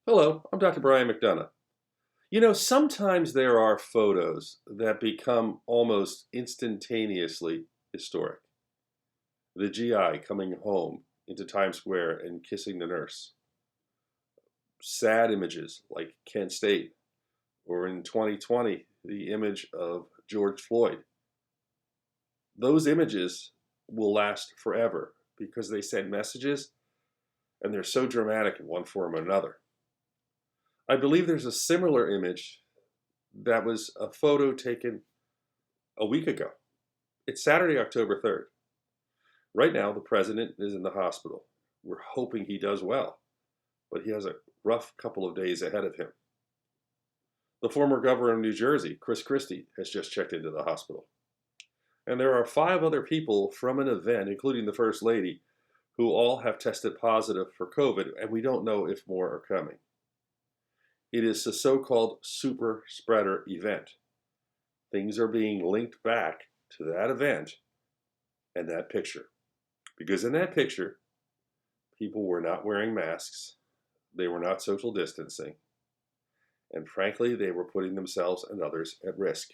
Hello, I'm Dr. Brian McDonough. Sometimes there are photos that become almost instantaneously historic. The GI coming home into Times Square and kissing the nurse. Sad images like Kent State, or in 2020, the image of George Floyd. Those images will last forever because they send messages and they're so dramatic in one form or another. I believe there's a similar image that was a photo taken a week ago. It's Saturday, October 3rd. Right now, the president is in the hospital. We're hoping he does well, but he has a rough couple of days ahead of him. The former governor of New Jersey, Chris Christie, has just checked into the hospital. And there are 5 other people from an event, including the First Lady, who all have tested positive for COVID, and we don't know if more are coming. It is the so-called Superspreader event. Things are being linked back to that event and that picture. Because in that picture, people were not wearing masks, they were not social distancing, and frankly, they were putting themselves and others at risk.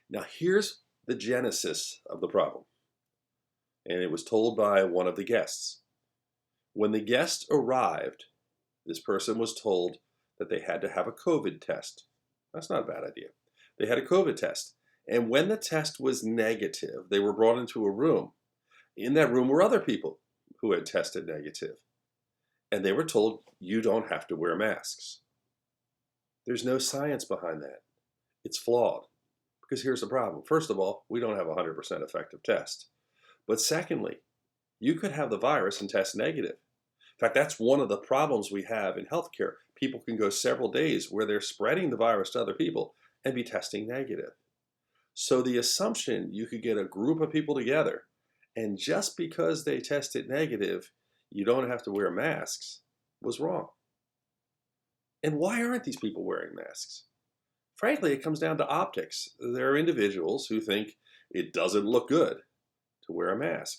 Now, here's the genesis of the problem, and it was told by one of the guests. When the guest arrived, this person was told that they had to have a COVID test. That's not a bad idea. They had a COVID test. And when the test was negative, they were brought into a room. In that room were other people who had tested negative. And they were told, you don't have to wear masks. There's no science behind that. It's flawed. Because here's the problem. First of all, we don't have a 100% effective test. But secondly, you could have the virus and test negative. In fact, that's one of the problems we have in healthcare. People can go several days where they're spreading the virus to other people and be testing negative. So the assumption you could get a group of people together and just because they tested negative, you don't have to wear masks was wrong. And why aren't these people wearing masks? Frankly, it comes down to optics. There are individuals who think it doesn't look good to wear a mask.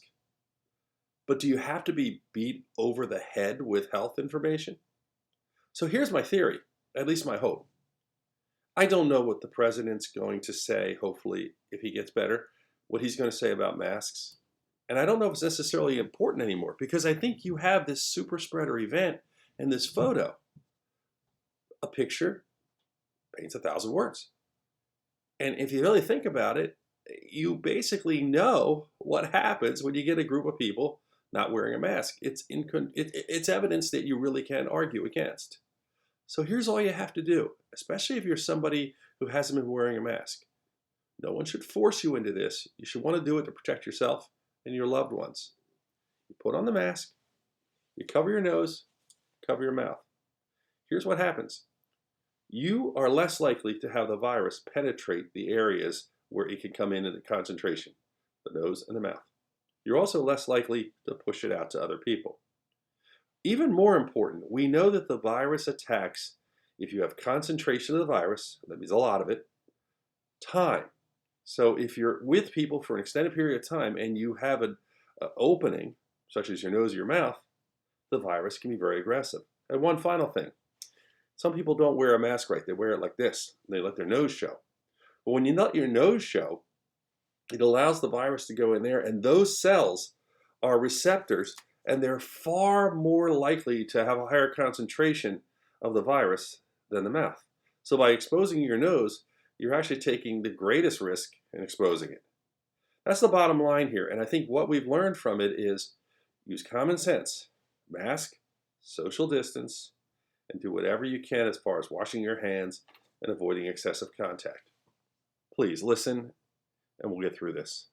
But do you have to be beat over the head with health information? So here's my theory, at least my hope. I don't know what the president's going to say, hopefully, if he gets better, what he's going to say about masks. And I don't know if it's necessarily important anymore because I think you have this super spreader event and this photo. A picture paints 1,000 words. And if you really think about it, you basically know what happens when you get a group of people not wearing a mask. It's evidence that you really can't argue against. So here's all you have to do, especially if you're somebody who hasn't been wearing a mask. No one should force you into this. You should want to do it to protect yourself and your loved ones. You put on the mask, you cover your nose, cover your mouth. Here's what happens. You are less likely to have the virus penetrate the areas where it can come in the concentration, the nose and the mouth. You're also less likely to push it out to other people. Even more important, we know that the virus attacks, if you have concentration of the virus, that means a lot of it, time. So if you're with people for an extended period of time and you have an opening, such as your nose or your mouth, the virus can be very aggressive. And one final thing. Some people don't wear a mask right. They wear it like this. They let their nose show. But when you let your nose show, it allows the virus to go in there, and those cells are receptors, and they're far more likely to have a higher concentration of the virus than the mouth. So by exposing your nose, you're actually taking the greatest risk in exposing it. That's the bottom line here, and I think what we've learned from it is use common sense, mask, social distance, and do whatever you can as far as washing your hands and avoiding excessive contact. Please listen, and we'll get through this.